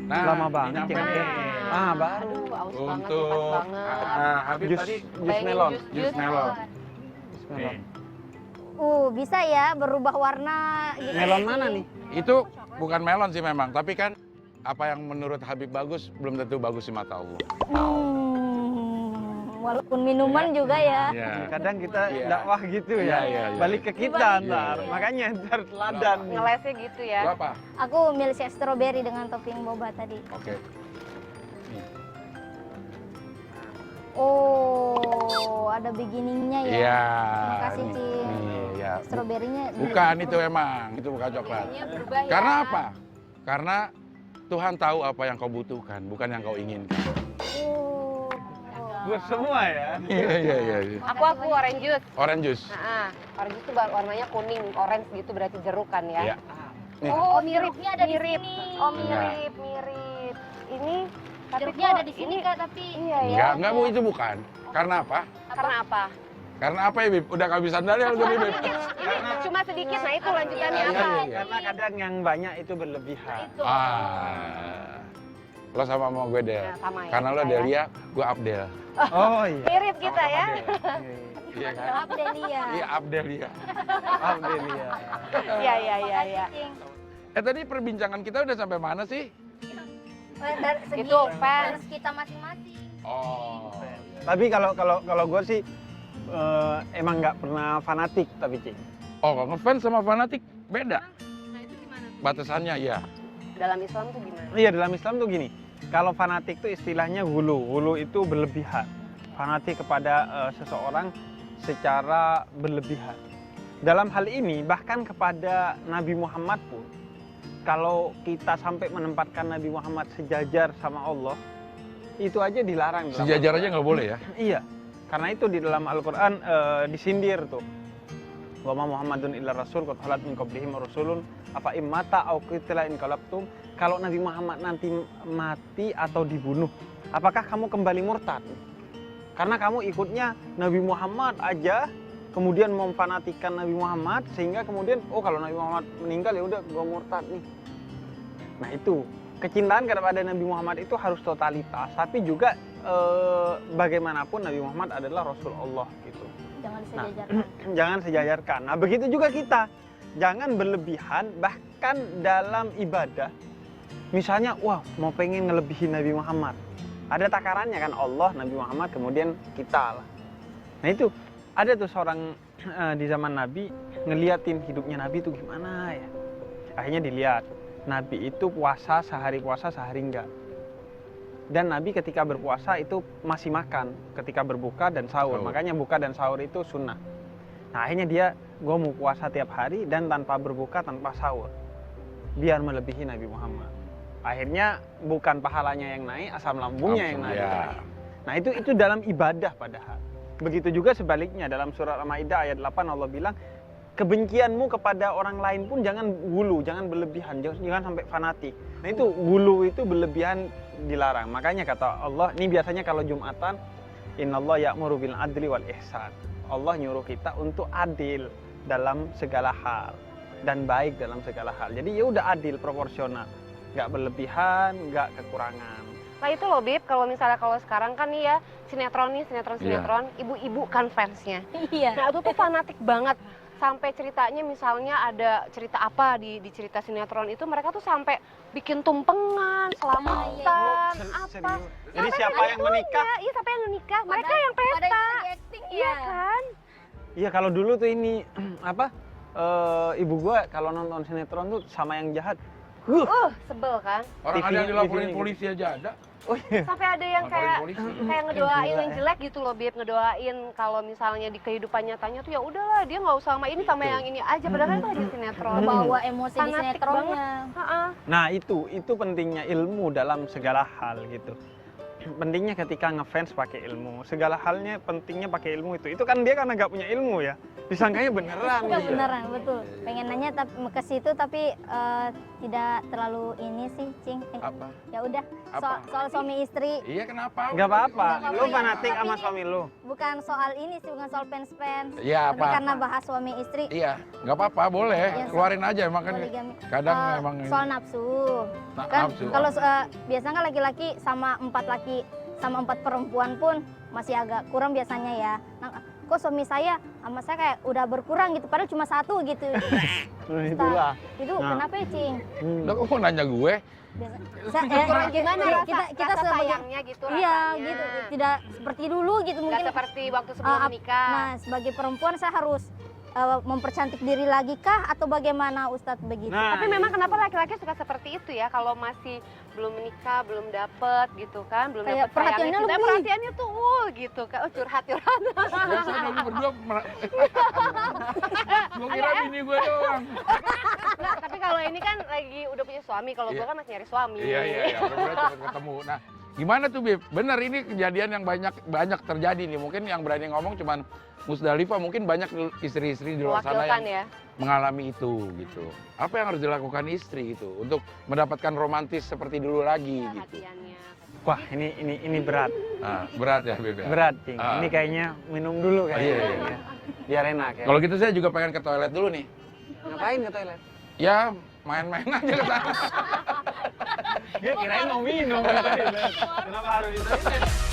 Nah, lama banget nyampe ya. nih. Baru. Aduh, aus banget, Untuk pas banget. Habib Jus tadi Bayangin melon. jus melon. Jus melon. Nih. Bisa ya berubah warna gitu. Melon mana nih? Itu bukan melon sih memang, tapi kan apa yang menurut Habib bagus belum tentu bagus di mata Allah. Walaupun minuman juga ya. Iya. Kadang kita Iya. dakwah gitu Iya, ya. iya, iya. Balik ke kita Dibalik. ntar. Iya, iya. Makanya ntar teladan nih. Ngelesnya gitu ya. Lu apa? Aku milkshake strawberry dengan topping boba tadi. Oke. Nih. Oh, ada beginningnya ya. Iya. Makasih, nih, Cing. nih, ya. Stroberinya. Bukan itu emang, itu bukan coklat. Jadinya berubah ya. Karena apa? Karena Tuhan tahu apa yang kau butuhkan, bukan yang kau inginkan. Oh. Buat semua ya. Iya, iya, iya. Aku orange juice. Orange juice. Orange juice itu warnanya kuning, orange gitu berarti jeruk kan ya. Iya. Nih. Oh, mirip, jeruknya ada di mirip. sini. Oh, mirip, mirip. Ini tapi Jeruknya kok ada di sini ini Kak, tapi iya ya. Enggak Bu, itu bukan. Karena apa? Karena apa? Karena apa ya, Bib? Udah kehabisan dalil gue nih, Bib. Ini cuma sedikit, nah itu lanjutannya Iya, apa? iya, iya. Karena kadang yang banyak itu berlebihan. itu. Lo sama mau gue Del. Nah, sama ya, Karena lo kita ya. Delia, gue Abdel. Oh iya. Mirip kita ya. Iya kan? Maaf Delia. Iya, Abdel ya. Alhamdulillah. Iya, iya, iya, iya. Tadi perbincangan kita udah sampai mana sih? Dari segi Itu fans. fans kita masing-masing. Oh. Tapi kalau gue sih emang nggak pernah fanatik tapi Cing. Oh, kalau ngefans sama fanatik beda. Nah, itu gimana? Batasannya ya. Dalam Islam tuh gimana? Iya, dalam Islam tuh gini. Kalau fanatik tuh istilahnya hulu. Hulu itu berlebihan. Fanatik kepada seseorang secara berlebihan. Dalam hal ini bahkan kepada Nabi Muhammad pun, kalau kita sampai menempatkan Nabi Muhammad sejajar sama Allah, itu aja dilarang. dalam Sejajar aja Al-Quran. nggak boleh ya? Iya, karena itu di dalam Al-Quran disindir tuh. Wa ma Muhammadun illa rasul qad khalat min qablihi rasulun afa immata au qutila in qalabtum. Kalau Nabi Muhammad nanti mati atau dibunuh, apakah kamu kembali murtad? Karena kamu ikutnya Nabi Muhammad aja, kemudian memfanatikan Nabi Muhammad sehingga kemudian kalau Nabi Muhammad meninggal ya udah gua murtad nih. Nah, itu kecintaan kepada Nabi Muhammad itu harus totalitas, tapi juga bagaimanapun Nabi Muhammad adalah Rasul Allah gitu. Jangan disejajarkan. Jangan sejajarkan. Nah, begitu juga kita. Jangan berlebihan bahkan dalam ibadah. Misalnya, wah, mau pengen ngelebihin Nabi Muhammad. Ada takarannya kan, Allah, Nabi Muhammad, kemudian kita lah. Nah, itu ada tuh seorang di zaman Nabi ngeliatin hidupnya Nabi itu gimana ya. Akhirnya dilihat, Nabi itu puasa sehari enggak. Dan Nabi ketika berpuasa itu masih makan ketika berbuka dan sahur. Makanya buka dan sahur itu sunnah. Nah, akhirnya dia, gue mau puasa tiap hari dan tanpa berbuka, tanpa sahur. Biar melebihi Nabi Muhammad. Akhirnya bukan pahalanya yang naik, asam lambungnya yang naik. Ya. Nah, itu dalam ibadah padahal. Begitu juga sebaliknya dalam surat Al-Maidah ayat 8 Allah bilang, kebencianmu kepada orang lain pun jangan gulu, jangan berlebihan, jangan sampai fanatik. Nah, itu gulu itu berlebihan dilarang. Makanya kata Allah, ini biasanya kalau Jumatan, innallaha ya'muru bil adli wal ihsan. Allah nyuruh kita untuk adil dalam segala hal dan baik dalam segala hal. Jadi ya udah adil, proporsional, nggak berlebihan, nggak kekurangan. Nah itu loh Bib, kalau misalnya kalau sekarang kan nih ya sinetron, ibu-ibu kan fansnya. Iya. Nah itu tuh fanatik banget. Sampai ceritanya misalnya ada cerita apa di cerita sinetron itu, mereka tuh sampai bikin tumpengan, selamatan, apa. Jadi siapa yang menikah? Iya, siapa yang menikah? Mereka yang Pada pesta. itu lagi acting Iya ya. kan? Iya, kalau dulu tuh ini apa? Ibu gua kalau nonton sinetron tuh sama yang jahat. Sebel kan? Orang ada TV-nya yang dilaporin di sini. polisi aja ada. Oh iya. Sampai ada yang Laporin kayak polisi. ngedoain Gila, yang ya. jelek gitu loh Bib, ngedoain kalau misalnya di kehidupan nyatanya tuh ya udahlah dia nggak usah sama ini sama yang ini aja, padahal kan itu hanya sinetron. Bawa emosi di Fanatik sinetronnya. Ha-ha. Nah, itu pentingnya ilmu dalam segala hal gitu. pentingnya ketika ngefans pakai ilmu. Segala halnya pentingnya pakai ilmu itu. Itu kan dia karena nggak punya ilmu ya. Disangkanya beneran. Enggak gitu. beneran, betul. Pengen nanya tapi ke situ tapi tidak terlalu ini sih, Cing. Apa? Ya udah, Apa? soal suami istri. Iya, kenapa? Nggak apa-apa. Nggak Lu apa-apa, fanatik tapi sama ini- suami lu. Bukan soal ini sih, bukan soal fans-fans. Iya, Tapi apa? karena bahas suami istri, Iya, nggak apa-apa, boleh. Iya, Keluarin aja, emang kan poligami. kadang Eh, memang ini. soal nafsu. Kan nafsu. kalau biasanya kan laki-laki sama 4 laki sama 4 perempuan pun masih agak kurang biasanya ya. Nah, kok suami saya sama saya kayak udah berkurang gitu, padahal cuma 1 gitu. Nah, itulah. Itu Nah. kenapa ya, Cing? Lo kok mau nanya gue? Kurang gimana iya, rasa, kita rasa sebagai- sayangnya gitu Iya rasanya. gitu, tidak seperti dulu gitu Nggak mungkin. seperti waktu sebelum menikah. Nah, sebagai perempuan saya harus mempercantik diri lagi kah atau bagaimana Ustadz begitu? Nah, Tapi memang kenapa laki-laki suka seperti itu ya kalau masih belum menikah, belum dapet gitu kan, belum Kayak dapet perhatiannya sayangnya kita, lebih. perhatiannya tuh gitu kan, curhat-curhat. Biasanya lu berdua gue kira bini gue doang. Nah, tapi kalau ini kan lagi udah punya suami, kalau Iya. gua kan masih nyari suami. Iya, mudah-mudahan cepat ketemu. Nah, gimana tuh, Bib? Bener, ini kejadian yang banyak terjadi nih. Mungkin yang berani ngomong cuman Musdalifah, mungkin banyak istri-istri di luar sana Mewakilkan yang ya. mengalami itu gitu. Apa yang harus dilakukan istri gitu untuk mendapatkan romantis seperti dulu lagi gitu. Perhatiannya. wah ini berat. Nah, berat ya, Bib ya? Berat, Cing. Ah. Ini kayaknya minum dulu kayaknya. Iya, iya. Biar enak ya. Kalau gitu saya juga pengen ke toilet dulu nih. Ngapain ke toilet? Ya, main-main aja ke sana. Dia kirain mau minum. Kenapa harus di toilet?